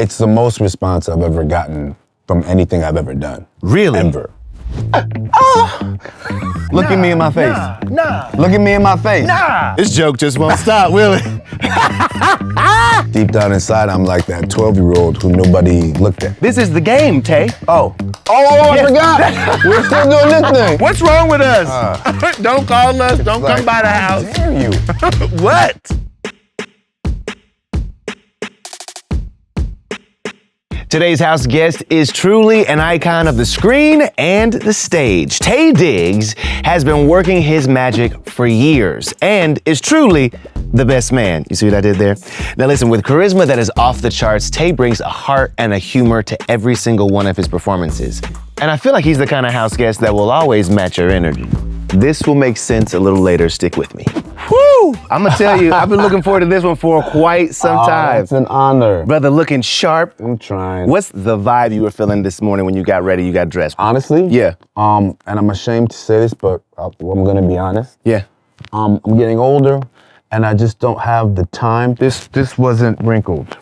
It's the most response I've ever gotten from anything I've ever done. Really? Ever. Look at me in my face. Nah. Look at me in my face. Nah. This joke just won't stop, will it? Deep down inside, I'm like that 12-year-old who nobody looked at. This is the game, Taye. Oh, I forgot. We're still doing this thing. What's wrong with us? Don't call us. Don't come by the house. How dare you? What? Today's house guest is truly an icon of the screen and the stage. Taye Diggs has been working his magic for years and is truly the best man. You see what I did there? Now listen, with charisma that is off the charts, Taye brings a heart and a humor to every single one of his performances. And I feel like he's the kind of house guest that will always match your energy. This will make sense a little later. Stick with me. Woo! I'm gonna tell you, I've been looking forward to this one for quite some time. It's an honor. Brother, looking sharp. I'm trying. What's the vibe you were feeling this morning when you got ready, you got dressed? Honestly? Yeah. And I'm ashamed to say this, but I'm gonna be honest. Yeah. I'm getting older, and I just don't have the time. This wasn't wrinkled.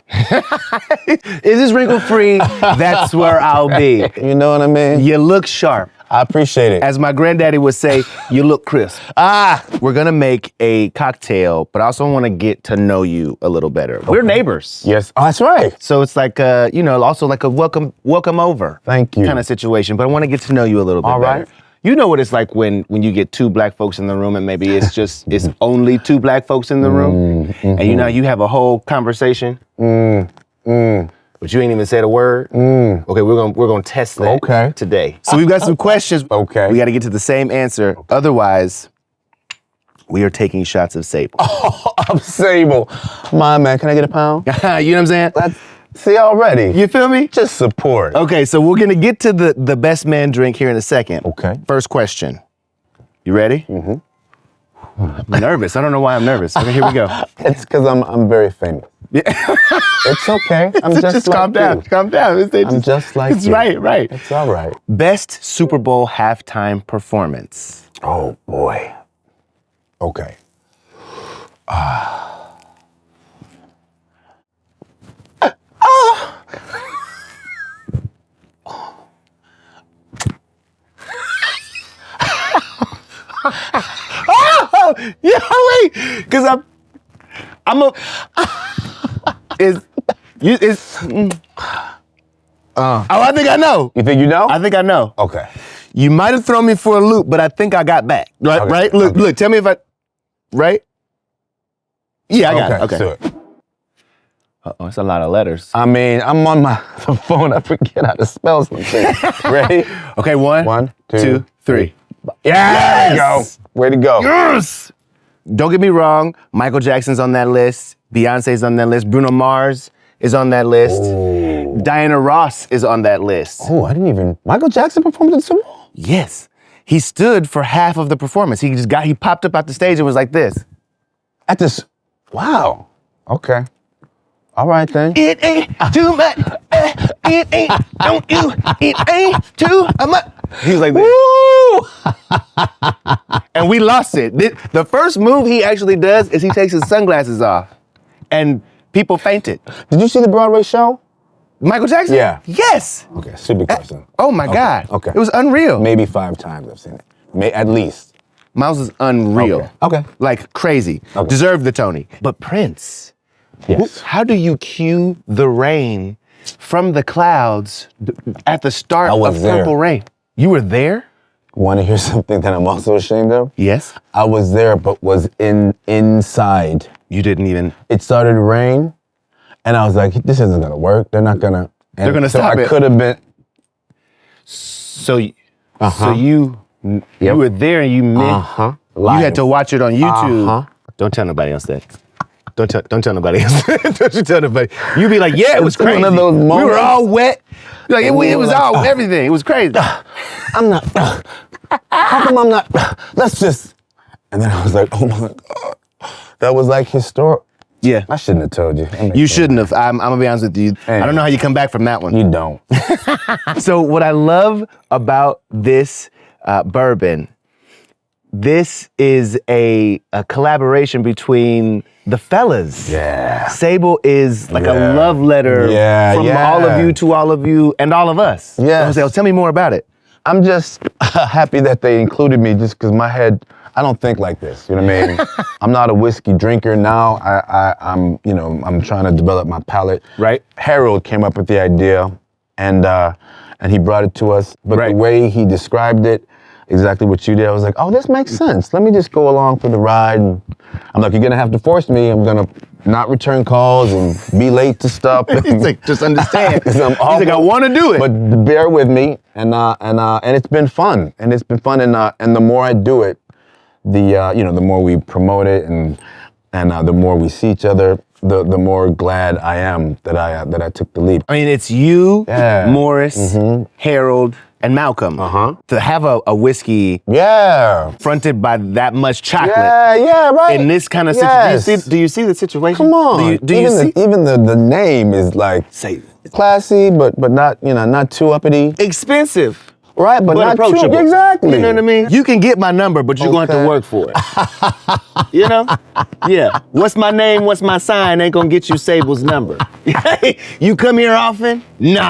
Is this wrinkle free? That's where I'll be. You know what I mean? You look sharp. I appreciate it. As my granddaddy would say, you look crisp. We're gonna make a cocktail, but I also wanna get to know you a little better. We're neighbors. Yes. Oh, that's right. So it's like also like a welcome over. Thank you. Kind of situation, but I wanna get to know you a little bit All better. right. You know what it's like when you get two black folks in the room and maybe it's only two black folks in the room, and you have a whole conversation. But you ain't even said a word. Okay, we're gonna test that today. So we've got some questions. Okay. We got to get to the same answer. Otherwise, we are taking shots of Sable. I'm Sable. My man, can I get a pound? You know what I'm saying? See already. You feel me? Just support. Okay, so we're gonna get to the best man drink here in a second. Okay. First question. You ready? I'm nervous. I don't know why I'm nervous. Okay, here we go. It's because I'm very famous. Yeah. It's okay. I'm just like calm down. you. Calm down. I'm just like it's you. Right. It's all right. Best Super Bowl halftime performance. Oh boy. Okay. Yeah, wait, because I'm a. I think I know. You think you know? I think I know. Okay. You might have thrown me for a loop, but I think I got back. Right? Okay. Right? Look. Tell me if I. Right? Yeah, I got it. Okay. Do it. Uh-oh, it's a lot of letters. I mean, I'm on the phone. I forget how to spell something. Ready? Okay, one, One, two, three. Yeah, there you go. Way to go. Yes! Don't get me wrong, Michael Jackson's on that list, Beyonce's on that list, Bruno Mars is on that list, Diana Ross is on that list. Oh, I didn't even. Michael Jackson performed in the Super Bowl? Yes. He stood for half of the performance. He popped up out the stage and was like this. At this. Wow. Okay. All right then. It ain't too much. It ain't, don't you? It ain't too much. He was like this. And we lost it. The first move he actually does is he takes his sunglasses off. And people fainted. Did you see the Broadway show? Michael Jackson? Yeah. Yes. Okay, stupid question. Oh my God. Okay. It was unreal. Maybe 5 times I've seen it. At least. Miles is unreal. Okay. Like crazy. Okay. Deserved the Tony. But Prince, Yes. how do you cue the rain from the clouds at the start of Purple Rain? You were there? Want to hear something that I'm also ashamed of? Yes. I was there, but was inside. You didn't even. It started to rain, and I was like, "This isn't gonna work. They're not gonna." They're gonna stop it. I could have been. So you were there and you missed. You had to watch it on YouTube. Don't tell nobody else that. Don't tell nobody else. Don't you tell nobody. You be like, yeah, it was crazy. One of those moments. We were all wet. Like it was all everything. It was crazy. I'm not. How come I'm not? Let's just. And then I was like, oh my God. That was like historic. Yeah. I shouldn't have told you. You shouldn't have. I'm gonna be honest with you. I don't know how you come back from that one. You don't. So what I love about this bourbon, This is a collaboration between the fellas. Yeah. Sable is like a Yeah. love letter from all of Yeah. you to all of you and all of us. Yes. Jose, tell me more about it. I'm just happy that they included me just because my head, I don't think like this, you know what I mean? I'm not a whiskey drinker now. I'm trying to develop my palate. Right. Harold came up with the idea and he brought it to us. But Right. the way he described it, exactly what you did, I was like, oh, this makes sense. Let me just go along for the ride. And I'm like, you're gonna have to force me. I'm gonna not return calls and be late to stuff. He's like, just understand. He's like, I want to do it. But bear with me, and it's been fun, and the more I do it, the more we promote it, and the more we see each other, the more glad I am that I took the leap. I mean, it's you, Yeah. Morris, Harold, and Malcolm. To have a whiskey Yeah. fronted by that much chocolate. Yeah, right. In this kind of Yes. situation, do you see the situation? Come on. Do you see? Even the name is like Say classy, but not not too uppity. expensive, Right, but not approachable. too exactly. You know what I mean? You can get my number, but you're going to have to Okay. work for it. You know? Yeah. What's my name? What's my sign? Ain't gonna get you Sable's number. You come here often? No.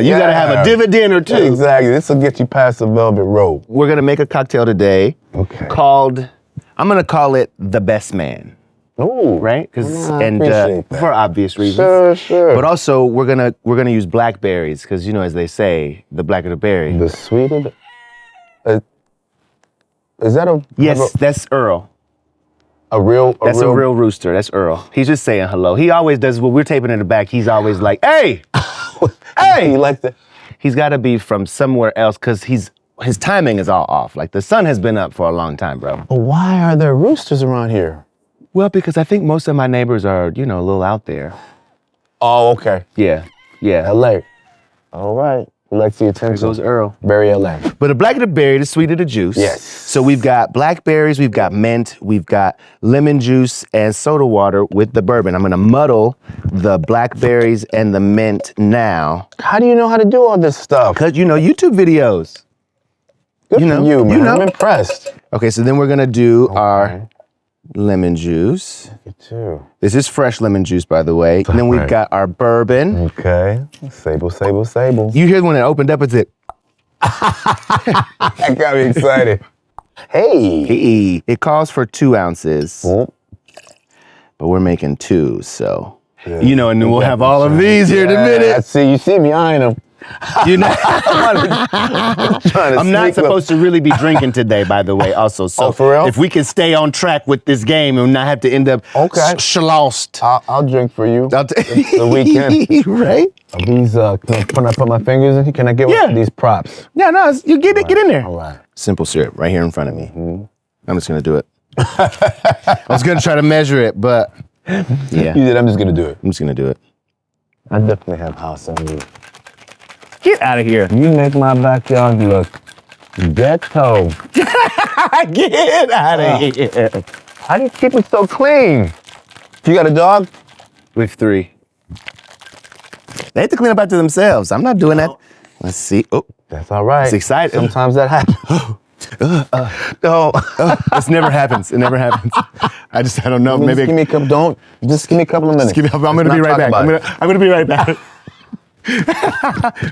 You gotta have a dividend or two. Exactly. This will get you past the velvet rope. We're gonna make a cocktail today. Okay. Called, I'm gonna call it the Best Man. Ooh. Right? I appreciate that. For obvious reasons. Sure. But also we're gonna use blackberries because as they say, the blacker the berry. The sweeter. Is that a Yes, that's Earl. a real? That's a real rooster. That's Earl. He's just saying hello. He always does. When we're taping in the back, he's always like, "Hey, Hey, you like that? He's got to be from somewhere else because his timing is all off. Like the sun has been up for a long time, bro. But why are there roosters around here? Well, because I think most of my neighbors are, a little out there. Oh, okay. Yeah. LA. All right. He likes the attention. There goes Earl. Very LA. But the blacker the berry, the sweeter the juice. Yes. So we've got blackberries, we've got mint, we've got lemon juice and soda water with the bourbon. I'm gonna muddle the blackberries and the mint now. How do you know how to do all this stuff? Cause YouTube videos. Good for you, man. know. I'm impressed. Okay, so then we're gonna do our lemon juice. You too. This is fresh lemon juice, by the way. And then we've Right. got our bourbon. Okay. Sable. You hear when it opened up, it's it. That got me excited. Hey. It calls for 2 ounces, Oh. but we're making 2, so. Yeah. And then we'll have all of these here in a minute. You see me eyeing them. I'm I'm not supposed to really be drinking today, by the way, also. So Oh, for real? if we can stay on track with this game and not have to end up lost. I'll drink for you. The weekend. Right? Are these, can I put my fingers in? Can I get one of these props? Yeah, no, you get in there. All right. Simple syrup right here in front of me. I'm just gonna do it. I was gonna try to measure it, but yeah, You did. I'm just gonna do it. I'm just gonna do it. I definitely have house on you. Get out of here. You make my backyard look ghetto. Get out of here. How do you keep it so clean? You got a dog? We have 3. They have to clean up after themselves. I'm not doing that. Let's see. Oh, That's all right. it's exciting. Sometimes that happens. No. This never happens. It never happens. I don't know. Just Maybe give me a couple. Just give me a couple of minutes. I'm gonna be right back. I'm gonna be right back.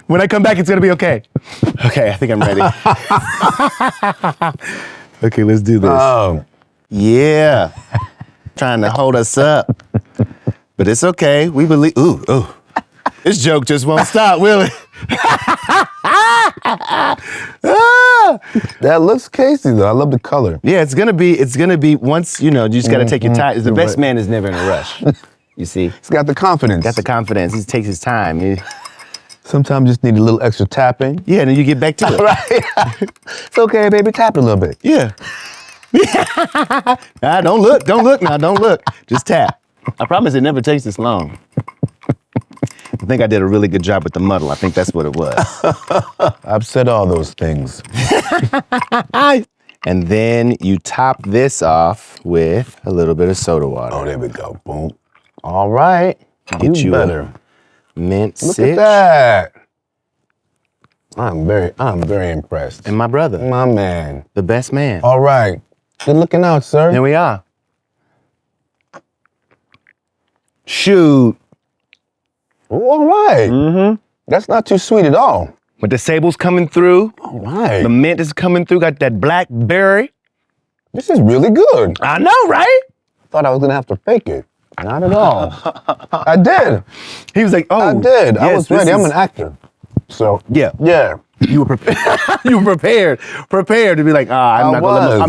When I come back, it's gonna be okay. Okay, I think I'm ready. Okay, let's do this. Oh. Yeah. Trying to hold us up. But it's okay. We believe. Ooh. This joke just won't stop, will it? That looks tasty though. I love the color. Yeah, it's gonna be once, you just gotta take your time. The best man is never in a rush. You see? It's got the confidence. Got the confidence. He takes his time. Sometimes you just need a little extra tapping. Yeah, and then you get back to it. Right. It's okay, baby. Tap it a little bit. Yeah. Nah, don't look now, don't look. Just tap. I promise it never takes this long. I think I did a really good job with the muddle. I think that's what it was. I've said all those things. And then you top this off with a little bit of soda water. Oh, there we go. Boom. All right. Get You you better. Mint Look sitch. at that. I'm very impressed. And my brother, My man. the best man. All right. Good looking out, sir. Here we are. Shoot. Ooh, all right. Mm-hmm. That's not too sweet at all. But the Sable's coming through. All right. The mint is coming through. Got that blackberry. This is really good. I know, right? Thought I was gonna have to fake it. Not at all. I did. He was like, oh. I did. I yes, was ready. this I'm is- an actor. So Yeah. yeah. You were prepared. You were prepared to be like, I'm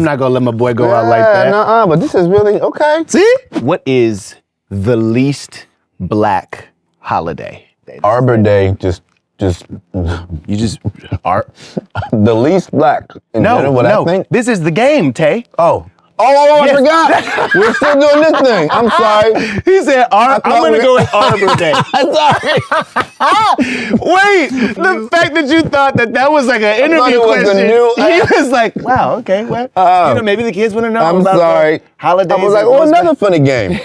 not gonna let my boy go out like that. Nuh-uh, but this is really okay. See? What is the least black holiday? Arbor Day, just You just are. the least black. In general, what I think. This is the game, Taye. I Yes. forgot. We're still doing this thing. I'm sorry. He said, I'm gonna go with Arbor Day. I'm sorry. Wait, the fact that you thought that was like an interview it was a question. new- He was like, wow, okay, well, maybe the kids want to know I'm about sorry. the holidays. I was like, and what's another funny game.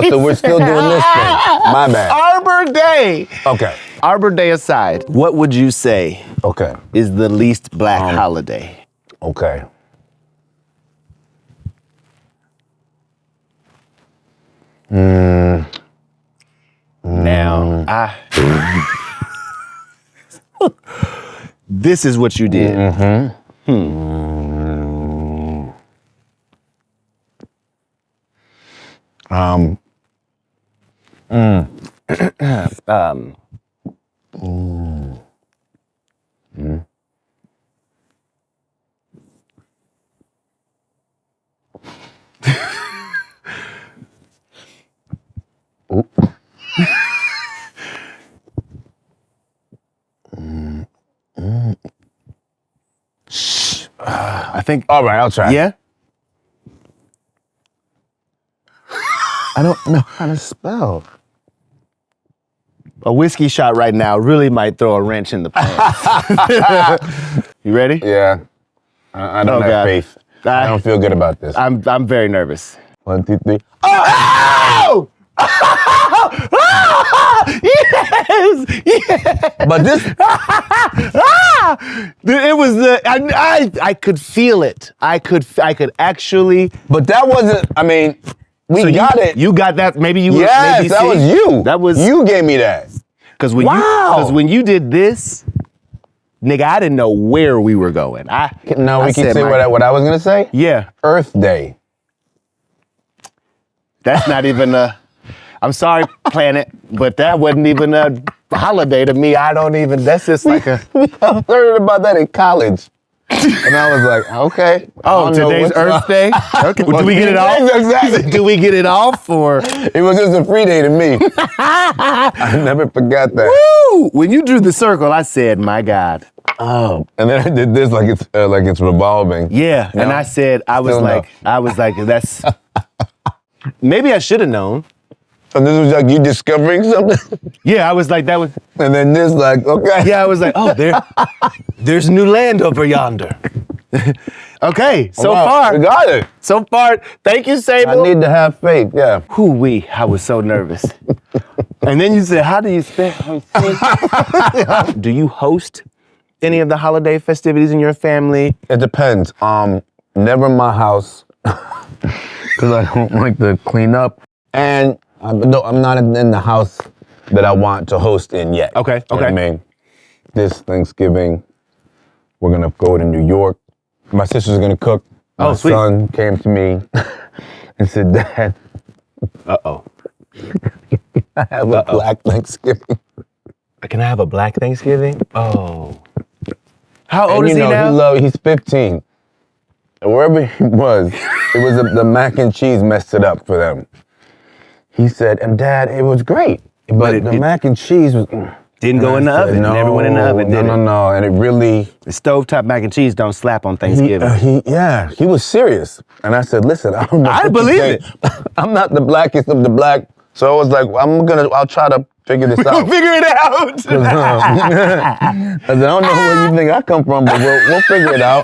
So we're still doing this thing. My bad. Arbor Day. Okay. Arbor Day aside, what would you say Okay. is the least black holiday? Okay. Now, this is what you did. I think. All right, I'll try. Yeah. I don't know how to spell. A whiskey shot right now really might throw a wrench in the pan. You ready? Yeah. I don't have God. faith. I don't feel good about this. I'm very nervous. 1, 2, 3. Oh! Yes! Yes! But this, It was the I could feel it. I could actually. but that wasn't, I mean, we got it. You got that? Maybe you. Yes, maybe that see? was you. That was you gave me that. because when Wow. you did this, nigga, I didn't know where we were going. Now I we can said say my- what I was gonna say. Yeah, Earth Day. that's not even a. I'm sorry, planet, but that wasn't even a holiday to me. I don't even. That's just like a. I learned about that in college, and I was like, okay. Oh, I don't know today's what's Earth up. Day. Okay, do we get it off? Exactly. Do we get it off or? It was just a free day to me. I never forgot that. Woo! When you drew the circle, I said, "My God." Oh, and then I did this like it's revolving. Yeah, No. and I said, I was like, that's. Maybe I should have known. So this was like you discovering something, Yeah, I was like, that was. and then this like okay. Yeah, I was like, oh, there's new land over yonder. Okay, so Wow, far, we got it. so far. Thank you, I Sable. need to have faith. Yeah. Hoo-wee, I was so nervous. And then you said, how do you spend? Do you host any of the holiday festivities in your family? It depends. Never in my house because I don't like to clean up, and I'm not in the house that I want to host in yet. Okay, You know what okay. I mean, this Thanksgiving, we're gonna go to New York. My sister's gonna cook. My Oh, sweet. son came to me and said, "Dad, Uh-oh. I have a Black Thanksgiving." Can I have a Black Thanksgiving? Oh. How old And is he now? he's 15. And wherever he was, it was the mac and cheese messed it up for them. He said, and Dad, it was great, but the mac and cheese was... Didn't go in the oven. Never went in the oven, did it? No, and it really... The stovetop mac and cheese don't slap on Thanksgiving. He was serious. And I said, listen, I don't know. I what to believe say. it. I'm not the blackest of the black. So I was like, I'll try to figure this out. Figure it out. I said, I don't know where you think I come from, but we'll figure it out.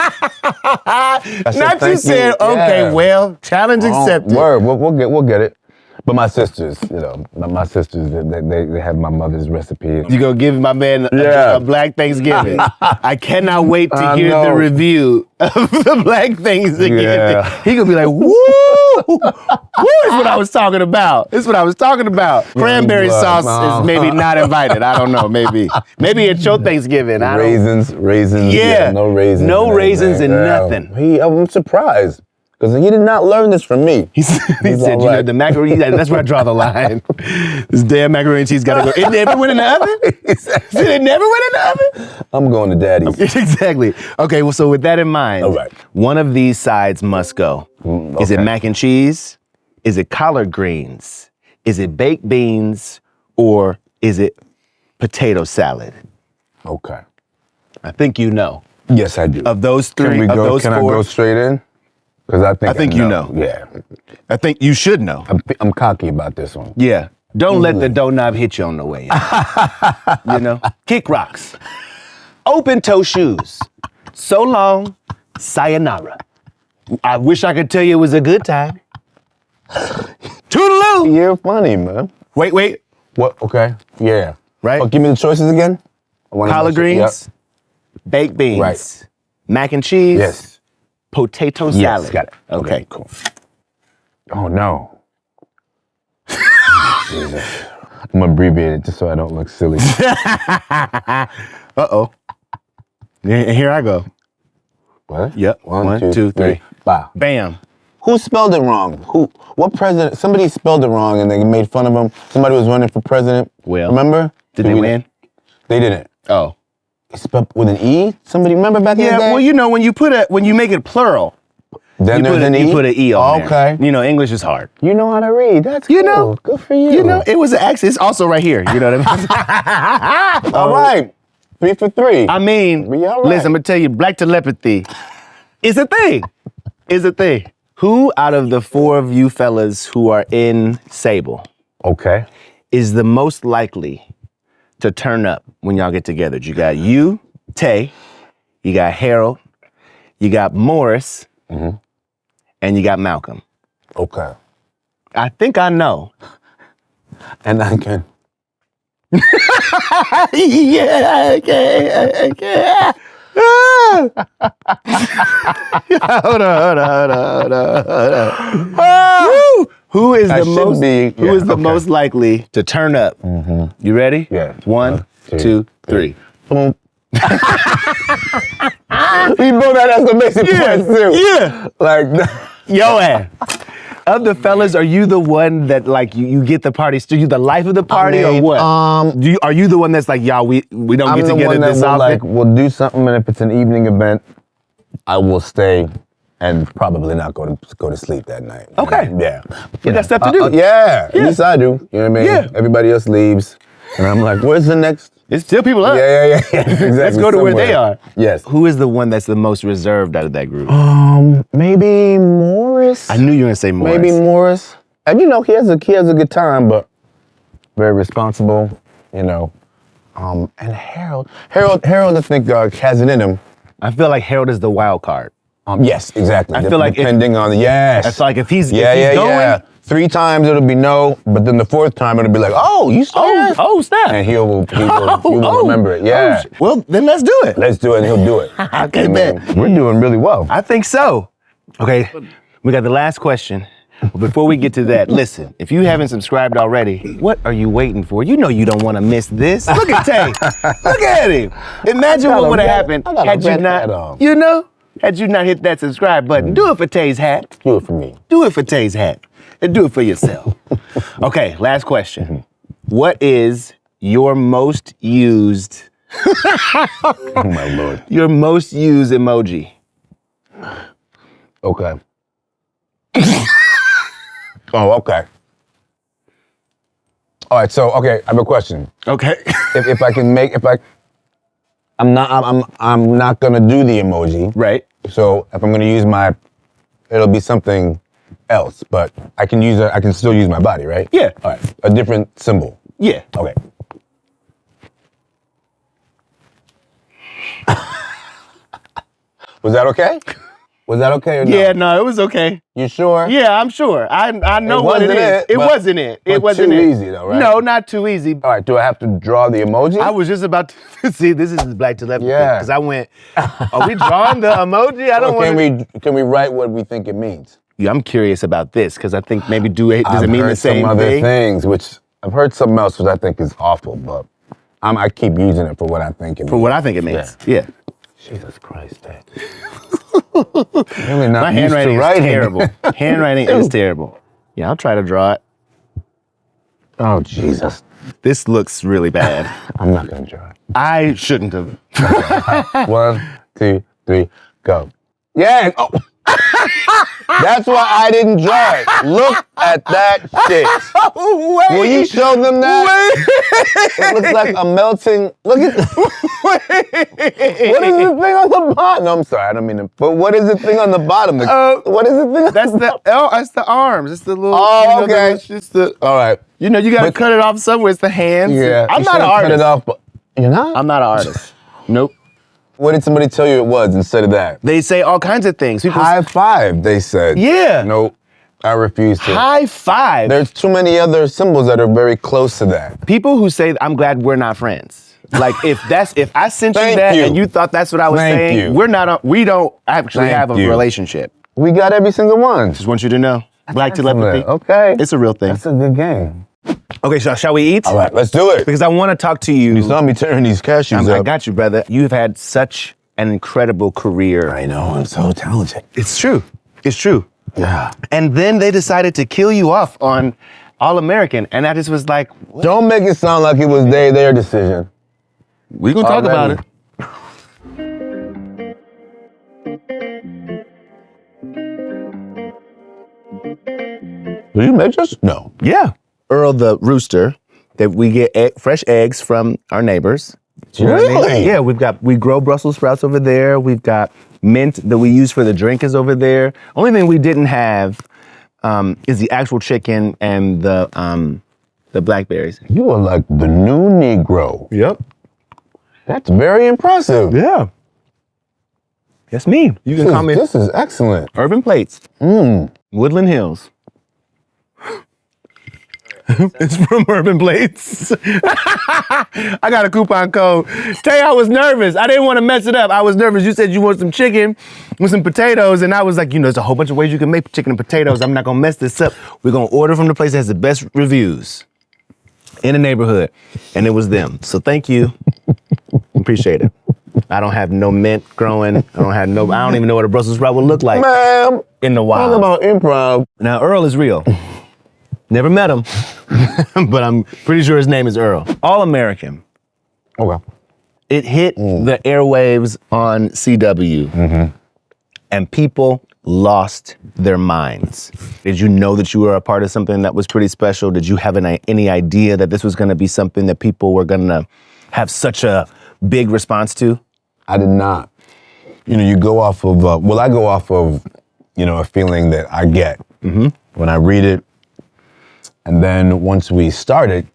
I said, Not you "Thank said, okay, Yeah. well, challenge accepted. Word, we'll get it. But my sisters, my sisters, they have my mother's recipe. You gonna give my man a Black Thanksgiving. I cannot wait to hear the review of the Black Thanksgiving. Yeah. He gonna be like, woo! Woo is what I was talking about. This is what I was talking about. Cranberry sauce is maybe not invited. I don't know, maybe. Maybe at your Thanksgiving. Raisins. Yeah. No raisins. No raisins and nothing. I'm surprised. Because he did not learn this from me. He said, the macaroni, that's where I draw the line. This damn macaroni and cheese gotta go. It never went in the oven? It never went in the oven? I'm going to daddy's. Exactly. Okay, well, so with that in mind, all right. One of these sides must go. Okay. Is it mac and cheese? Is it collard greens? Is it baked beans? Or is it potato salad? Okay. I think you know. Yes, I do. Of those three, Can we of go? those Can four, I go straight in? Because I think you know. Yeah. I think you should know. I'm cocky about this one. Yeah. Don't let the doorknob hit you on the way in. Kick rocks. Open toe shoes. So long, sayonara. I wish I could tell you it was a good time. Toodaloo. You're funny, man. Wait. What? Okay. Yeah. Right? Oh, give me the choices again. Collard greens, baked beans, right. Mac and cheese, Yes. Potato Yes, salad. got it. Okay. Cool. Oh, no. Jesus. I'm abbreviate it just so I don't look silly. Uh-oh. Here I go. What? Yep. One, two, three. Wow. Bam. Who spelled it wrong? What president? Somebody spelled it wrong and they made fun of him. Somebody was running for president. Well, remember? Did they win? They didn't. Oh. It's spelled with an E? Somebody remember back in the day? Yeah, well, when you make it plural, then you put an E on there. Okay. English is hard. You know how to read. That's cool. Good for you. It was an accent. It's also right here. You know what I mean? All right. 3 for 3. I mean, We all right. listen, I'm going to tell you, black telepathy is a thing. Is a thing. Who out of the four of you fellas who are in Sable Okay. is the most likely to turn up when y'all get together? You got you, Taye, you got Harold, you got Morris, and you got Malcolm. Okay. I think I know. And I can. Yeah, okay. Hold on. Who is the most likely to turn up? You ready? Yeah. 1, 2, 3. Boom. We both had exclamation points too. Yeah. Like, Yo ass. Of the fellas, are you the one that like you get the party? Are you the life of the party or what? Are you the one that's like, y'all, we don't get together this often? We'll do something, and if it's an evening event, I will stay and probably not go to sleep that night. Okay. Yeah. You got stuff to do. Yeah. At least I do. You know what I mean? Yeah. Everybody else leaves, and I'm like, where's the next? It's still people up. Yeah. Exactly. Let's go to where they are. Yes. Who is the one that's the most reserved out of that group? Maybe Morris. I knew you were gonna say Morris. Maybe Morris. And he has a good time, but very responsible. And Harold, I think has it in him. I feel like Harold is the wild card. Yes, exactly. I feel like depending on the yes. It's like if he's going. going. 3 times it'll be no, but then the 4th time it'll be like, oh, you saw Oh, snap. And he will remember it. Yeah. Well, then let's do it. Let's do it, and he'll do it. Okay, man. We're doing really well. I think so. Okay, we got the last question. But before we get to that, listen, if you haven't subscribed already, what are you waiting for? You know you don't want to miss this. Look at Taye. Look at him. Imagine what would have happened had you not, had you not hit that subscribe button. Do it for Taye's hat. Do it for me. Do it for Taye's hat. And do it for yourself. Okay, last question. What is your most used Oh my Lord. your most used emoji? Okay. Oh, okay. All right, so I have a question. Okay. If I can I'm not gonna do the emoji. Right. So if I'm gonna use it'll be something else, but I can still use my body, right? Yeah. All right. A different symbol. Yeah. Okay. Was that okay? Was that okay or no? Yeah, no, it was okay. You sure? Yeah, I'm sure. I know what it is. It wasn't it. It But wasn't too it. easy though, right? No, not too easy. All right, do I have to draw the emoji? I was just about to see. This is black telepathy. Yeah. Because I went. Are we drawing the emoji? I don't Or want. can we write what we think it means? Yeah, I'm curious about this because I think maybe does it I've mean heard the same some other thing? things, which I've heard something else, which I think is awful, but I keep using it for what I think it means. For what I think it means. Yeah. Jesus Christ, Dad. Really not My used to handwriting is writing. terrible. Handwriting is terrible. Yeah, I'll try to draw it. Oh, Jesus. This looks really bad. I'm not going to draw it. I shouldn't have. 1, 2, 3, go. Yeah. Oh. That's why I didn't draw it. Look at that shit. Wait. Will you show them that? It looks like a melting. Look at. What is the thing on the bottom? No, I'm sorry. I don't mean to. But what is the thing on the bottom? What is the thing? That's that's the arms. It's the little. Oh, okay. It's just the. All right. You know, you gotta cut it off somewhere. It's the hands. Yeah. I'm you not an should've artist. Cut it off, but you're not. I'm not an artist. Nope. What did somebody tell you it was instead of that? They say all kinds of things. People High five, they said. Yeah. Nope. I refuse to. High five. There's too many other symbols that are very close to that. People who say, I'm glad we're not friends. Like if I sent you Thank that you. and you thought that's what I was Thank saying, you. we don't actually Thank have a you. relationship. We got every single one. Just want you to know. Black telepathy. Okay. It's a real thing. That's a good game. Okay, so shall we eat? All right, let's do it. Because I want to talk to you. You saw me tearing these cashews I up. got you, brother. You've had such an incredible career. I know, I'm so talented. It's true. It's true. Yeah. And then they decided to kill you off on All American, and I just was like, what? Don't make it sound like it was their decision. We gonna talk about it. Do you make this? No. Yeah. Earl the rooster, that we get fresh eggs from our neighbors. Do you know what I mean? Really? Yeah, we grow Brussels sprouts over there. We've got mint that we use for the drink is over there. Only thing we didn't have is the actual chicken and the blackberries. You are like the new Negro. Yep. That's very impressive. Yeah. That's me. You can call me This is excellent. Urban Plates. Woodland Hills. It's from Bourbon Plates. I got a coupon code. Taye, I was nervous. I didn't want to mess it up. I was nervous. You said you want some chicken with some potatoes, and I was like, there's a whole bunch of ways you can make chicken and potatoes. I'm not gonna mess this up. We're gonna order from the place that has the best reviews in the neighborhood, and it was them. So thank you. Appreciate it. I don't have no mint growing. I don't even know what a Brussels sprout would look like Ma'am, in the wild. talk about improv. Now, Earl is real. Never met him, but I'm pretty sure his name is Earl. All American. Okay. It hit the airwaves on CW, and people lost their minds. Did you know that you were a part of something that was pretty special? Did you have any idea that this was going to be something that people were going to have such a big response to? I did not. You go off of, I go off of, a feeling that I get when I read it. And then once we started,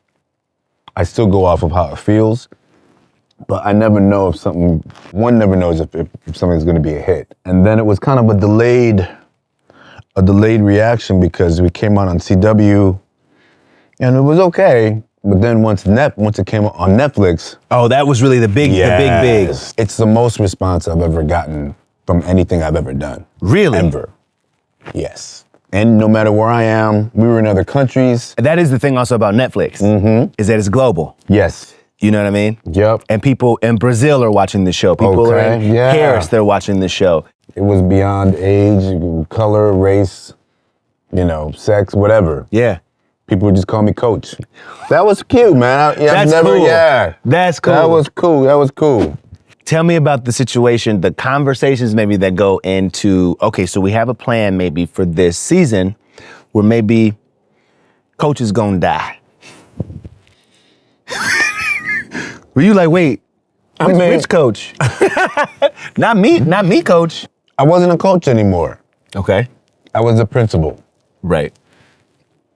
I still go off of how it feels. But I never know if one never knows if something's gonna be a hit. And then it was kind of a delayed reaction because we came out on CW and it was okay. But then once it came on Netflix. Oh, that was really the big. It's the most response I've ever gotten from anything I've ever done. Really? Ever. Yes. And no matter where I am, we were in other countries. That is the thing also about Netflix, is that it's global. Yes. You know what I mean? Yep. And people in Brazil are watching the show. People are in Paris, they're watching the show. It was beyond age, color, race, sex, whatever. Yeah. People would just call me Coach. That was cute, man. That's cool. That's cool. That was cool. Tell me about the situation, the conversations maybe that go into, okay, so we have a plan maybe for this season where maybe Coach is gonna die. Were you like, wait, which Coach? Not me, Coach. I wasn't a coach anymore. Okay. I was a principal. Right.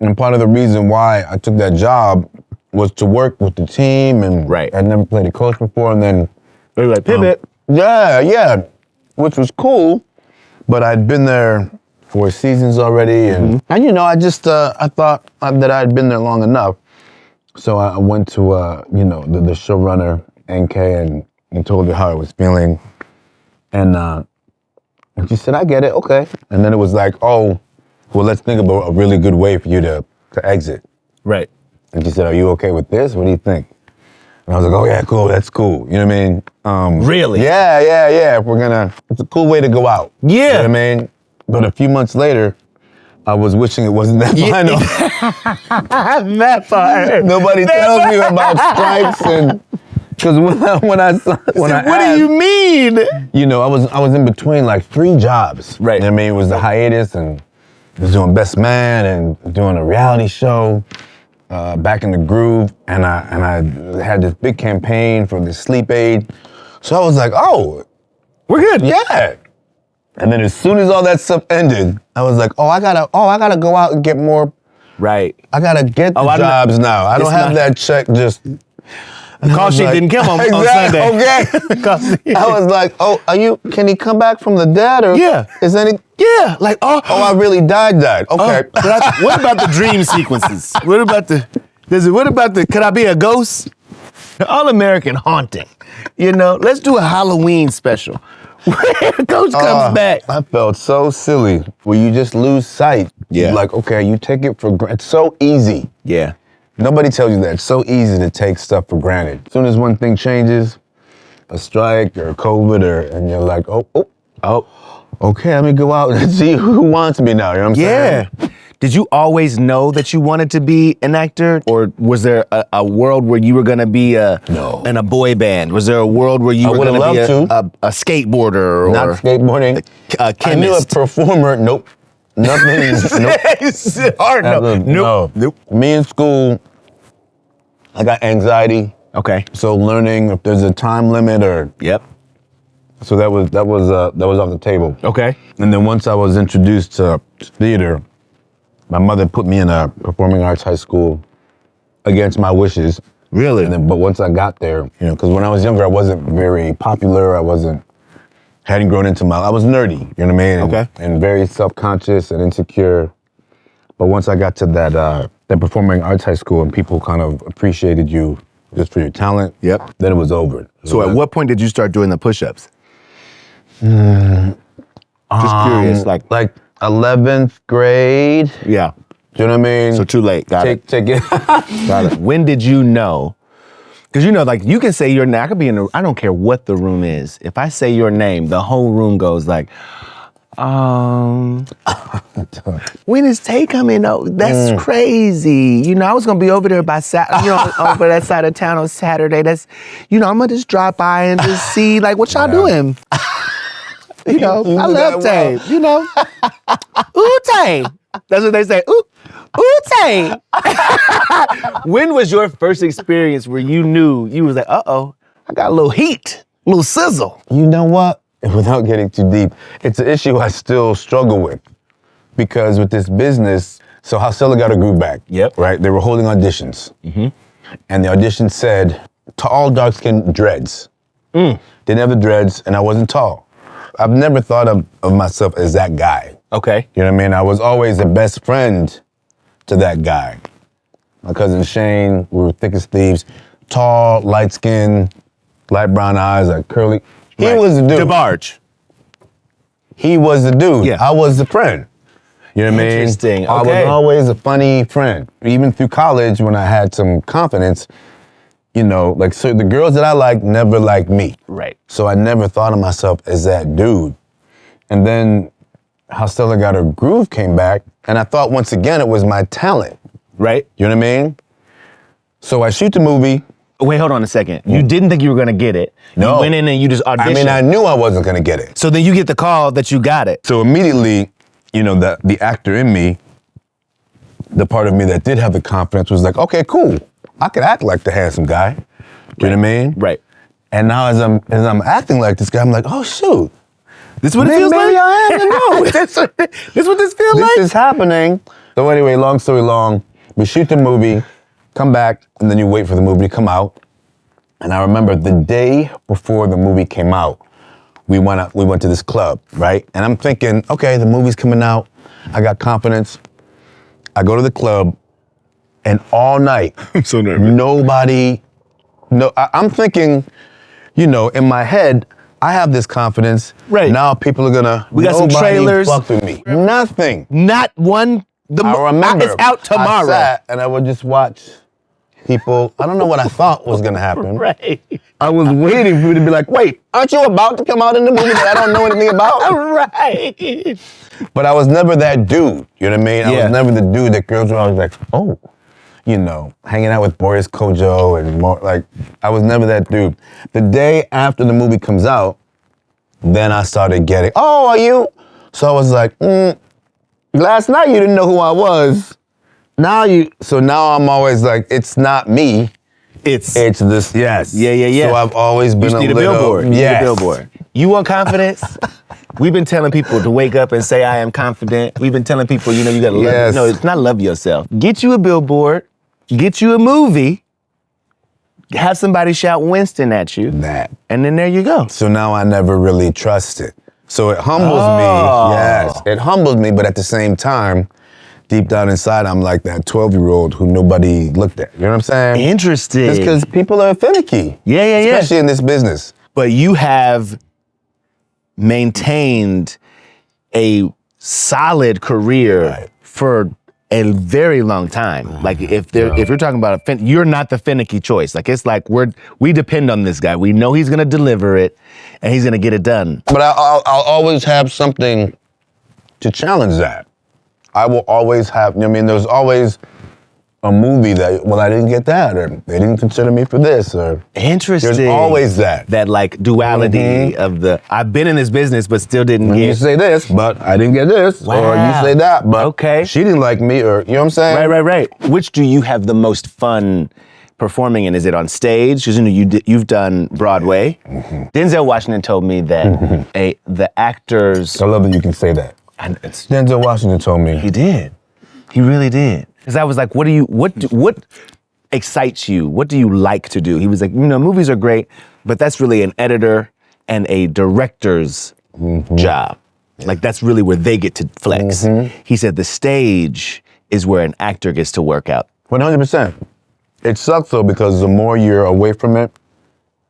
And part of the reason why I took that job was to work with the team, and I'd never played a coach before, and then they were like, pivot. Yeah, which was cool, but I'd been there 4 seasons already, and you know, I just I thought that I'd been there long enough, so I went to you know, the showrunner NK and told her how I was feeling, and she said, I get it, okay. And then it was like, oh, well, let's think about a really good way for you to exit. Right. And she said, are you okay with this? What do you think? And I was like, oh yeah, cool, that's cool. You know what I mean? Really? Yeah. If we're gonna, it's a cool way to go out. Yeah. You know what I mean? But a few months later, I was wishing it wasn't that final. That part. Nobody tells me about strikes and, because when I What do you mean? you know, I was in between like 3 jobs. Right. You know what I mean? It was the hiatus, and I was doing Best Man and doing a reality show, Back in the Groove, and I had this big campaign for the sleep aid. So I was like, oh, We're good. yeah. And then as soon as all that stuff ended, I was like, I gotta go out and get more. Right. I gotta get the I don't- jobs now. I don't it's have not- that check just. The call sheet didn't come on Exactly, Sunday. okay. I was like, oh, can he come back from the dead, or Yeah. is any? Yeah, like, Oh, I really died. Okay. what about the dream sequences? What about could I be a ghost? All-American Haunting. You know, let's do a Halloween special. Where a ghost comes back. I felt so silly where you just lose sight. Yeah. Like, okay, you take it for granted. It's so easy. Yeah. Nobody tells you that. It's so easy to take stuff for granted. As soon as one thing changes, a strike or COVID, and you're like, oh, okay, let me go out and see who wants me now. You know what I'm saying? Yeah. Did you always know that you wanted to be an actor? Or was there a world where you were going to be in a boy band? Was there a world where you were going to be a skateboarder? Or Not skateboarding. A chemist? I knew a performer. Nope. Nothing. Nope. Hard no. Nope. Me in school, I got anxiety. Okay. So learning if there's a time limit or Yep. so that was off the table. Okay. And then once I was introduced to theater, my mother put me in a performing arts high school against my wishes. Really? But once I got there, you know, because when I was younger, I wasn't very popular. Hadn't grown into I was nerdy, you know what I mean? Okay. And very self-conscious and insecure. But once I got to that performing arts high school and people kind of appreciated you just for your talent, Yep. then it was over. So at what point did you start doing the push-ups? Just curious, like 11th grade. yeah. Do you know what I mean? So too late. Got it. Take it. Got it. When did you know? Because you know, like you can say your name. I could be I don't care what the room is. If I say your name, the whole room goes like, when is Taye coming? Oh, that's crazy. You know, I was gonna be over there by over that side of town on Saturday. That's, I'm gonna just drop by and just see like what y'all doing. You know, I love Taye. You know, ooh Taye. That's what they say. Ooh Taye. When was your first experience where you knew you was like, I got a little heat, a little sizzle? You know what? Without getting too deep, it's an issue I still struggle with. Because with this business, so how Stella got her groove back. Yep. Right? They were holding auditions. Mm-hmm. And the audition said, tall, dark-skinned dreads. Didn't have the dreads, and I wasn't tall. I've never thought of myself as that guy. Okay. You know what I mean? I was always the best friend to that guy. My cousin Shane, we were thick as thieves. Tall, light-skinned, light brown eyes, like curly. He was the dude. DeBarge. He was the dude. Yeah. I was the friend. You know what I mean? Interesting. I was Okay. always a funny friend. Even through college, when I had some confidence, so the girls that I liked never liked me. Right. So I never thought of myself as that dude. And then how Stella Got Her Groove came back, and I thought once again it was my talent. Right. You know what I mean? So I shoot the movie. Wait, hold on a second. You didn't think you were gonna get it. No. You went in and you just auditioned. I mean, I knew I wasn't gonna get it. So then you get the call that you got it. So immediately, the actor in me, the part of me that did have the confidence was like, okay, cool. I could act like the handsome guy. You know what I mean? Right. And now as I'm acting like this guy, I'm like, oh shoot. This is what it feels Maybe like? I am to know. This what this feels like? This is happening. So anyway, long story long, we shoot the movie, come back, and then you wait for the movie to come out. And I remember the day before the movie came out we went to this club, right? And I'm thinking, okay, the movie's coming out. I got confidence. I go to the club, and all night, I'm so nervous. I'm thinking, in my head, I have this confidence. Right. Now people are gonna. We got some trailers. Fuck with me. Nothing. Not one. I remember. It's out tomorrow. I sat and I would just watch people. I don't know what I thought was gonna happen. Right. I was waiting for you to be like, wait, aren't you about to come out in the movie that I don't know anything about? Right. But I was never that dude. You know what I mean? I Yeah. was never the dude that girls were always like, oh, hanging out with Boris Kojo and more. Like, I was never that dude. The day after the movie comes out, then I started getting, oh, are you? So I was like, last night you didn't know who I was. So now I'm always like, it's not me. It's this, yes. Yeah. So I've always been You need a billboard. You need a billboard. You want confidence? We've been telling people to wake up and say, I am confident. We've been telling people, you gotta love, Yes. no, it's not love yourself. Get you a billboard, get you a movie, have somebody shout Winston at you. That. And then there you go. So now I never really trust it. So it humbles me, yes. It humbles me, but at the same time, deep down inside, I'm like that 12-year-old who nobody looked at. You know what I'm saying? Interesting. It's because people are finicky. Yeah. Especially in this business. But you have maintained a solid career for a very long time. Like if you're talking about you're not the finicky choice. Like it's like we depend on this guy. We know he's gonna deliver it, and he's gonna get it done. But I'll always have something to challenge that. I will always have. There's always a movie that, well, I didn't get that, or they didn't consider me for this, or Interesting. there's always that. That like duality of the I've been in this business but still didn't You get. say this, but I didn't get this, or you say that, but she didn't like me, or you know what I'm saying? Right. Which do you have the most fun performing in? Is it on stage? Because you've done Broadway. Denzel Washington told me that the actors. I love that you can say that. Denzel Washington told me. He did. He really did. Because I was like, what excites you? What do you like to do? He was like, movies are great, but that's really an editor and a director's job. Like that's really where they get to flex. He said the stage is where an actor gets to work out. 100%. It sucks though, because the more you're away from it,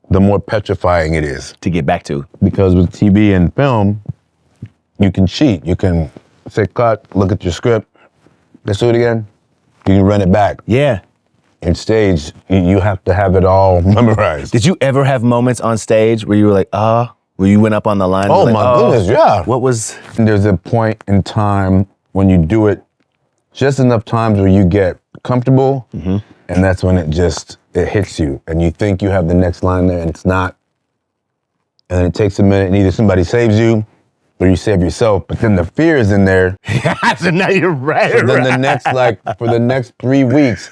the more petrifying it is. To get back to. Because with TV and film, you can cheat. You can say cut, look at your script, let's do it again. You can run it back. Yeah. In stage, you have to have it all memorized. Did you ever have moments on stage where you were like, where you went up on the line? Oh like, my goodness, yeah. What was? There's a point in time when you do it just enough times where you get comfortable, and that's when it hits you, and you think you have the next line there, and it's not. And then it takes a minute, and either somebody saves you, or you save yourself, but then the fear is in there. So now you're right. So then for the next 3 weeks,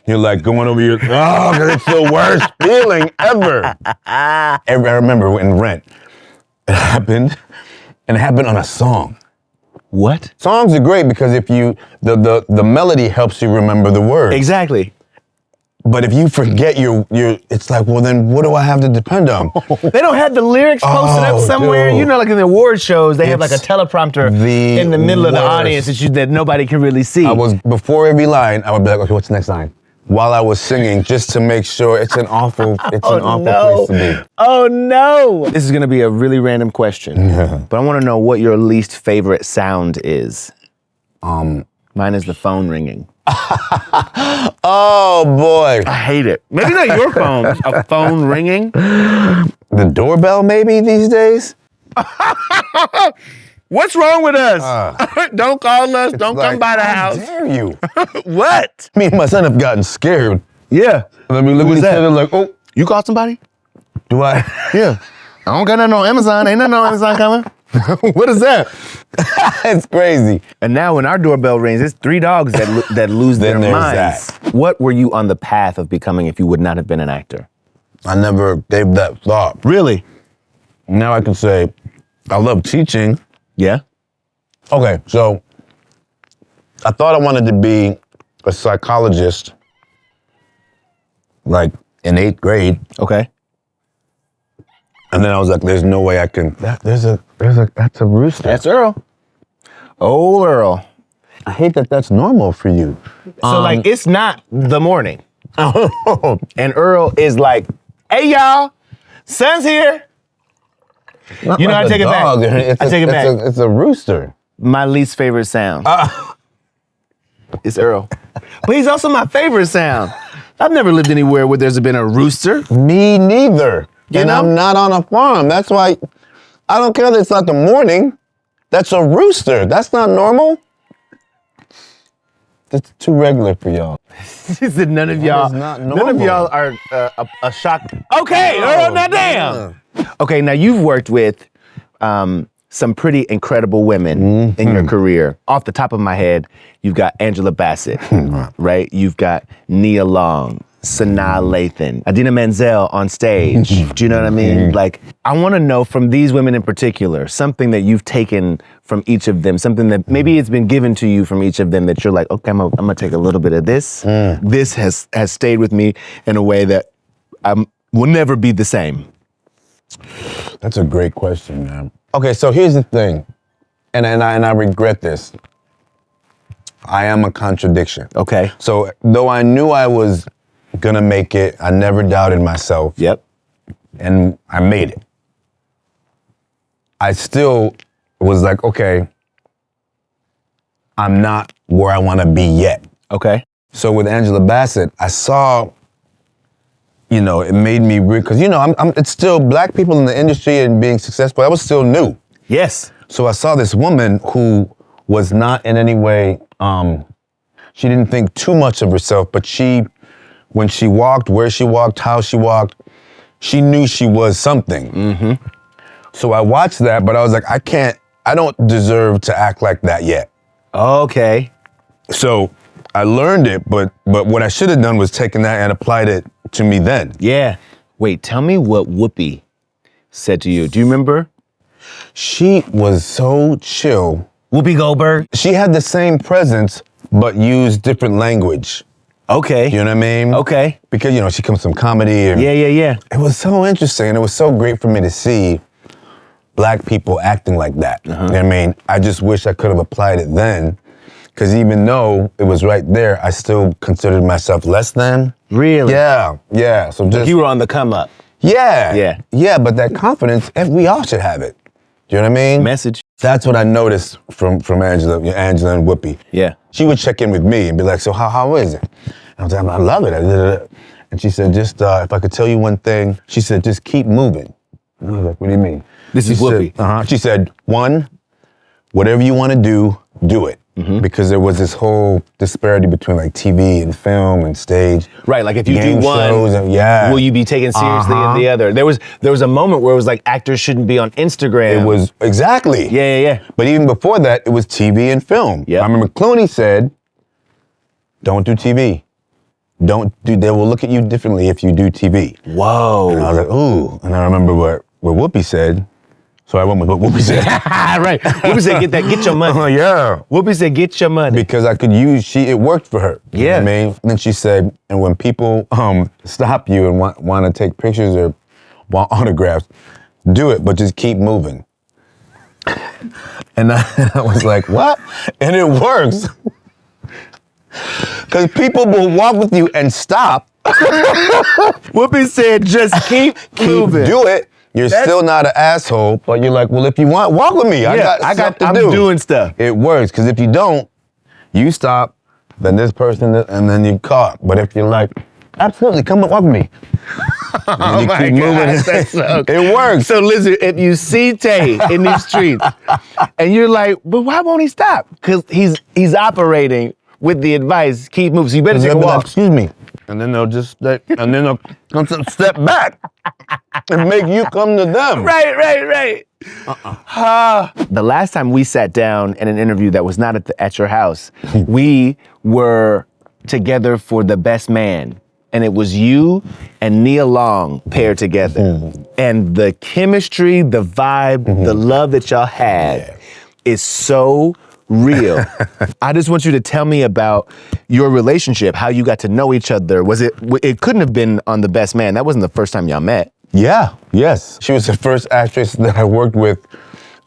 you're like going over your, because it's the worst feeling ever. I remember in Rent, it happened on a song. What? Songs are great because if the melody helps you remember the words. Exactly. But if you forget it's like, well, then what do I have to depend on? They don't have the lyrics posted up somewhere. Dude. Like in the award shows, they have like a teleprompter in the middle of the audience that nobody can really see. Before every line, I would be like, okay, what's the next line? While I was singing, just to make sure. It's an awful place to be. Oh no! This is gonna be a really random question, but I want to know what your least favorite sound is. Mine is the phone ringing. Oh boy. I hate it. Maybe not your phone. A phone ringing. The doorbell maybe these days? What's wrong with us? Don't call us. Don't come by the house. How dare you? What? Me and my son have gotten scared. Yeah. And then we look at each other like, oh. You called somebody? Do I? Yeah. I don't got nothing on Amazon. Ain't nothing on Amazon coming. What is that? It's crazy. And now when our doorbell rings, it's 3 dogs that lose their minds. That. What were you on the path of becoming if you would not have been an actor? I never gave that thought. Really? Now I can say, I love teaching. Yeah? Okay, so I thought I wanted to be a psychologist, like in 8th grade. Okay. And then I was like, there's no way I can, that's a rooster. That's Earl. Old Earl. I hate that that's normal for you. So like, it's not the morning. And Earl is like, hey y'all, sun's here. You know, I take it back. I take it back. It's a rooster. My least favorite sound. It's Earl. But he's also my favorite sound. I've never lived anywhere where there's been a rooster. Me neither. You and know? I'm not on a farm. That's why I don't care that it's not the morning. That's a rooster. That's not normal. That's too regular for y'all. She said none of y'all. is not None of normal. y'all are a shock. Okay, Earl, now damn. Yeah. Okay, now you've worked with some pretty incredible women in your career. Off the top of my head, you've got Angela Bassett, right? You've got Nia Long, Sanaa Lathan, Idina Menzel on stage. Do you know what I mean? Like, I want to know from these women in particular, something that you've taken from each of them, something that maybe it's been given to you from each of them that you're like, okay, I'm gonna take a little bit of this. This has stayed with me in a way that will never be the same. That's a great question, man. Okay, so here's the thing, and I regret this. I am a contradiction. Okay. So though I knew I was gonna make it, I never doubted myself. Yep. And I made it. I still was like, okay, I'm not where I wanna be yet. Okay. So with Angela Bassett, I saw, you know, it made me because you know, it's still black people in the industry and being successful. I was still new. Yes. So I saw this woman who was not in any way, she didn't think too much of herself, but when she walked, where she walked, how she walked, she knew she was something. So I watched that, but I was like, I don't deserve to act like that yet. Okay. So I learned it, but what I should have done was taken that and applied it to me then. Yeah. Wait, tell me what Whoopi said to you. Do you remember? She was so chill. Whoopi Goldberg? She had the same presence, but used different language. Okay. You know what I mean? Okay. Because, you know, she comes from comedy. And Yeah. it was so interesting, and it was so great for me to see black people acting like that. You know what I mean? I just wish I could have applied it then, because even though it was right there, I still considered myself less than. Really? Yeah. So just You were on the come up. Yeah, but that confidence, we all should have it. Do you know what I mean? Message. That's what I noticed from Angela and Whoopi. Yeah. She would check in with me and be like, so how is it? And I was like, I love it. And she said, just if I could tell you one thing, she said, just keep moving. And I was like, what do you mean? This is Whoopi. She said, one, whatever you want to do it. Because there was this whole disparity between like TV and film and stage. Right, like if you game do one, shows and, will you be taken seriously in the other? There was a moment where it was like actors shouldn't be on Instagram. It was, exactly. Yeah. But even before that, it was TV and film. Yep. I remember Clooney said, don't do TV. They will look at you differently if you do TV. Whoa. And I was like, ooh. And I remember what Whoopi said. So I went with what Whoopi said. Right. Whoopi said, get your money. Yeah. Whoopi said, get your money. Because I could it worked for her. Yeah. You know what I mean? And then she said, and when people stop you and want to take pictures or want autographs, do it, but just keep moving. And I was like, what? And it works. Because people will walk with you and stop. Whoopi said, just keep moving. Do it. You're still not an asshole, but you're like, well, if you want, walk with me. I'm doing stuff. It works, because if you don't, you stop, then this person, and then you caught. But if you're like, absolutely, come and walk with me. And you keep moving. It works. So listen, if you see Taye in these streets, and you're like, but why won't he stop? Because he's operating with the advice, keep moving. So you better take a walk. Like, excuse me. And then they'll just, and then they'll come step back and make you come to them. Right. The last time we sat down in an interview that was not at your house, we were together for The Best Man. And it was you and Nia Long paired together. And the chemistry, the vibe, the love that y'all had is so real. I just want you to tell me about your relationship, how you got to know each other. It couldn't have been on The Best Man. That wasn't the first time y'all met. Yeah, yes. She was the first actress that I worked with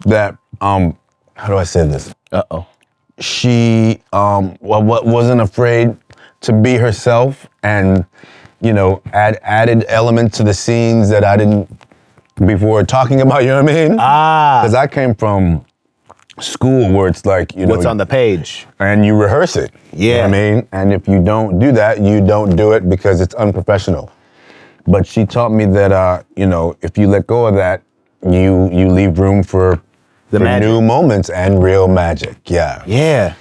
that, how do I say this? Uh-oh. She wasn't afraid to be herself and, added elements to the scenes that I didn't before talking about, you know what I mean? Because I came from school where it's like, what's on the page? And you rehearse it. Yeah. You know what I mean? And if you don't do that, you don't do it because it's unprofessional. But she taught me that, if you let go of that, you leave room for new moments and real magic. Yeah. Yeah.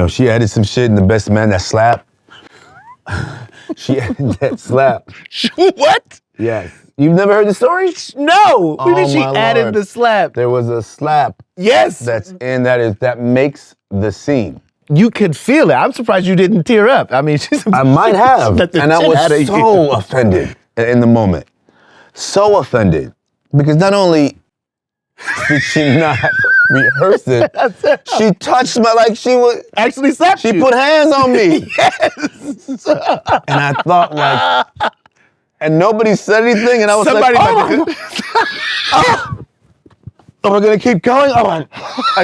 She added some shit in The Best Man, that slap. She added that slap. What? Yes. You've never heard the story? No. What did she added the slap? There was a slap. Yes. That makes the scene. You could feel it. I'm surprised you didn't tear up. I mean, I might have. And I was so offended in the moment. So offended. Because not only did she not rehearse it, she touched me like she would actually slapped you. She put hands on me. Yes. And I thought and nobody said anything, and I was we're gonna keep going? I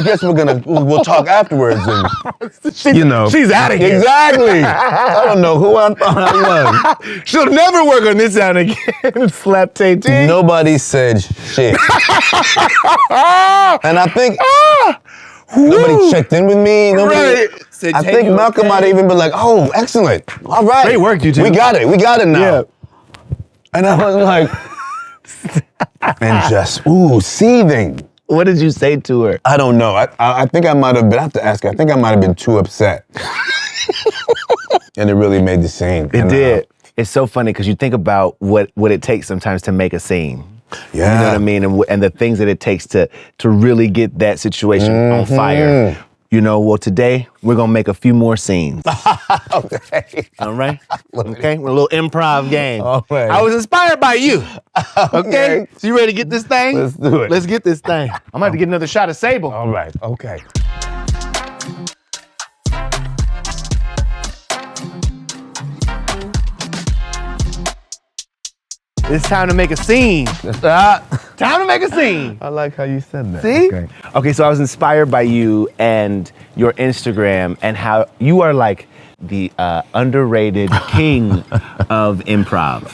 guess we'll talk afterwards. And, she's out of here. Exactly. I don't know who I thought I was. She'll never work on this sound again. Slap Taye Diggs. Nobody said shit. And I think nobody checked in with me. Nobody, right. I think Malcolm might have even been like, oh, excellent. All right. Great work, you two. We got it now. Yeah. And I was like, and just, seething. What did you say to her? I don't know. I think I might have been, I have to ask her, I think I might have been too upset. And it really made the scene. It did. It's so funny because you think about what it takes sometimes to make a scene. Yeah. You know what I mean? And the things that it takes to really get that situation on fire. Today we're gonna make a few more scenes. Okay. All right? Okay? We're a little improv game. All right. I was inspired by you. Okay? So you ready to get this thing? Let's do it. Let's get this thing. I'm gonna have to get another shot of Sable. All right. Okay. It's time to make a scene. Time to make a scene. I like how you said that. See? Okay, so I was inspired by you and your Instagram and how you are like the underrated king of improv.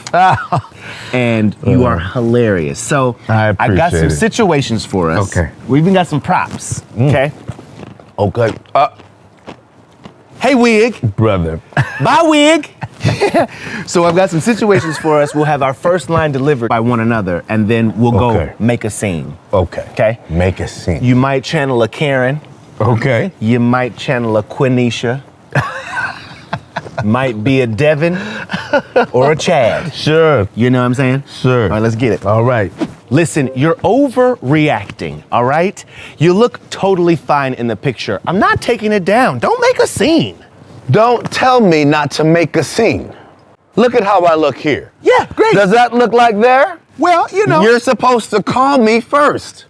And you are hilarious. So I got some appreciate it. situations for us. Okay. We even got some props. Okay. Okay. Hey, wig. Brother. Bye, wig. So I've got some situations for us. We'll have our first line delivered by one another, and then we'll go make a scene. Okay. Okay? Make a scene. You might channel a Karen. Okay. You might channel a Quenisha. Might be a Devin or a Chad. Sure. You know what I'm saying? Sure. All right, let's get it. All right. Listen, you're overreacting, all right? You look totally fine in the picture. I'm not taking it down. Don't make a scene. Don't tell me not to make a scene. Look at how I look here. Yeah, great. Does that look like there? Well, You're supposed to call me first.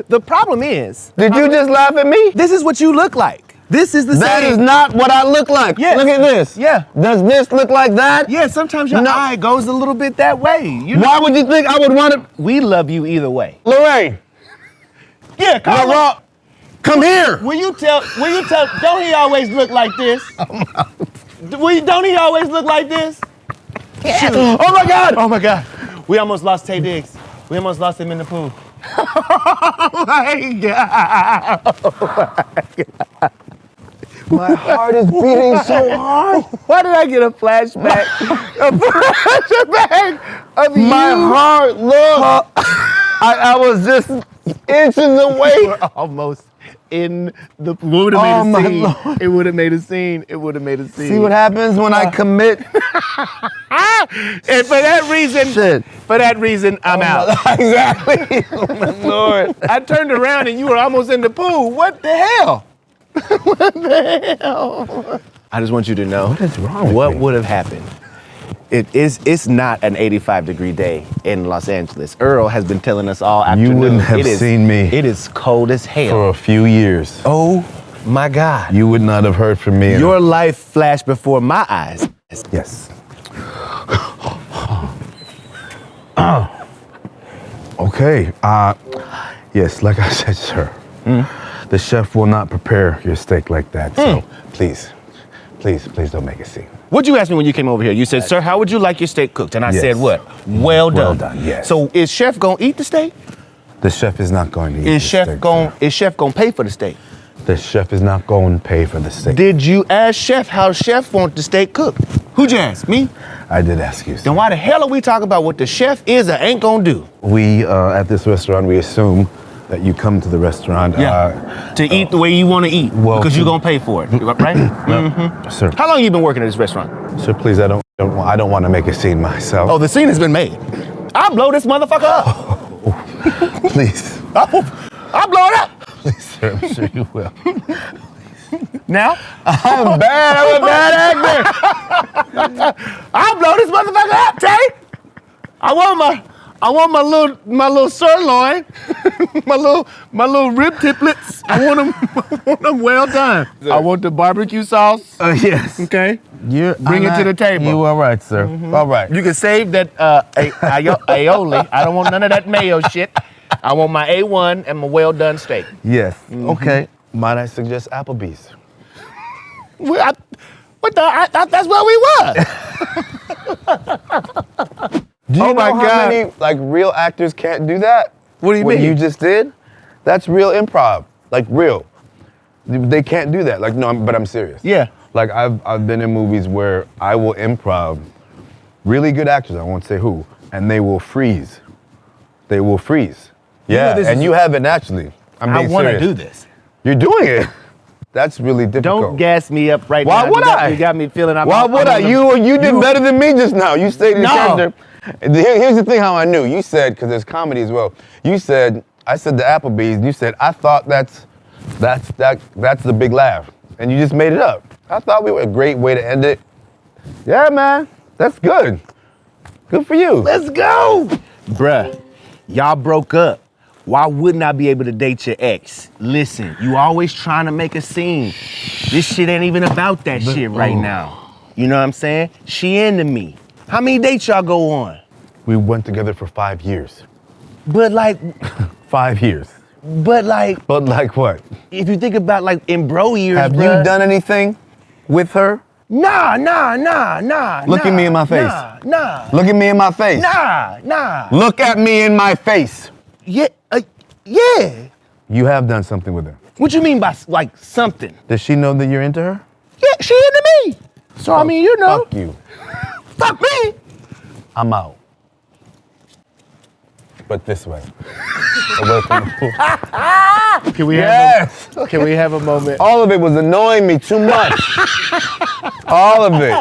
The problem is... Did you just laugh at me? This is what you look like. This is the That same. is not what I look like. Yes. Look at this. Yeah. Does this look like that? Yeah, sometimes your eye goes a little bit that way. Why would you think I would want to? We love you either way. Lorraine. Yeah, come Come here. Will you tell, don't he always look like this? Don't he always look like this? Yeah. Oh my God. Oh my God. We almost lost Taye Diggs. We almost lost him in the pool. Oh my God. Oh my God. My heart is beating so hard. Why did I get a flashback? A flashback of you? My heart, look. I was just inches away. We're almost in the. It would have made a scene. Lord. It would have made a scene. It would have made a scene. See what happens when I commit? And for that reason, I'm out. Exactly. Oh my Lord. I turned around and you were almost in the pool. What the hell? What the hell? I just want you to know what is wrong with what me? would have happened. It's not an 85-degree day in Los Angeles. Earl has been telling us all afternoon. You wouldn't have seen me. It is cold as hell. For a few years. Oh my God. You would not have heard from me. Your life flashed before my eyes. Yes. Okay. Yes, like I said, sir. The chef will not prepare your steak like that. So please don't make a scene. What'd you ask me when you came over here? You said, sir, how would you like your steak cooked? And I Yes. said what? Well done. Well done, yes. So is chef gonna eat the steak? The chef is not going to eat Is the chef steak, gonna sir. is chef gonna pay for the steak? The chef is not going to pay for the steak. Did you ask chef how chef want the steak cooked? Who'd you ask? Me? I did ask you, sir. Then why the hell are we talking about what the chef is or ain't gonna do? We, at this restaurant, we assume that you come to the restaurant. To eat the way you want to eat, well, because you're gonna pay for it, right? Sir, How long you been working at this restaurant? sir, please, I don't want to make a scene myself. Oh, the scene has been made. I'll blow this motherfucker up. Please. I'll blow it up. Please, sir, I'm sure you will. Now? I'm a bad actor. I'll blow this motherfucker up, Taye. I want my little sirloin, my little rib tiplets. I want them well done. I want the barbecue sauce. Yes. Okay. Bring it to the table. You all right, sir. All right. You can save that aioli. I don't want none of that mayo shit. I want my A1 and my well done steak. Yes. Okay. Might I suggest Applebee's? That's where we were. Do you Oh know my how God. many like real actors can't do that? What do you What mean? you just did? That's real improv. Like real. They can't do that. Like no, but I'm serious. Yeah. Like I've been in movies where I will improv really good actors, I won't say who, and they will freeze. They will freeze. Yeah, this and is- you have it naturally. I'm I being want to serious. do this. You're doing it. That's really difficult. Don't gas me up right Why now. would I? You got me feeling. Why would I? You did better than me just now. You stayed in the No. character. Here's the thing how I knew. You said, because there's comedy as well. You said, I said the Applebee's, you said, I thought that's the big laugh. And you just made it up. I thought we were a great way to end it. Yeah, man. That's good. Good for you. Let's go. Bruh, y'all broke up. Why wouldn't I be able to date your ex? Listen, you always trying to make a scene. This shit ain't even about that shit right now. You know what I'm saying? She into me. How many dates y'all go on? We went together for 5 years. But like, 5 years. but like, But like what? if you think about like in bro years, Have bruh, you done anything with her? Nah. Look at me in my face. Nah. Look at me in my face. Nah. Look at me in my face. Yeah, yeah. You have done something with her. What you mean by like something? Does she know that you're into her? Yeah, she into me. So I mean, you know. Fuck you. Fuck me. I'm out. But this way. Away from the pool. Can we Yes. Can we have a moment? All of it was annoying me too much. All of it.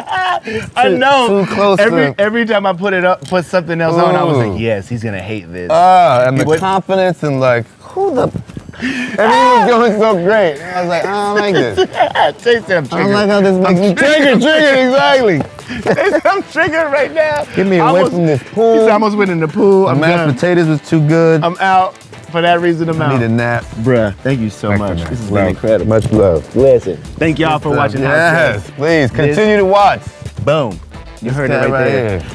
I know. Too close every time I put something else on, I was like, Ooh. yes, he's gonna hate this. And the What- confidence and like, who the? Everything was going so great. I was like, I don't like this. Taste I'm I don't triggered. like how this makes me triggered, exactly. I'm triggered right now. Get me away from this pool. He said I almost went in the pool. The I'm mashed done. potatoes was too good. I'm out. For that reason, I'm I out. need a nap. Bruh, thank you so Thank much. you, man. This has Love. been incredible. Much love. Listen, thank y'all for watching. House Yes, Guest. please continue to watch. Boom. You heard it That right right there. here.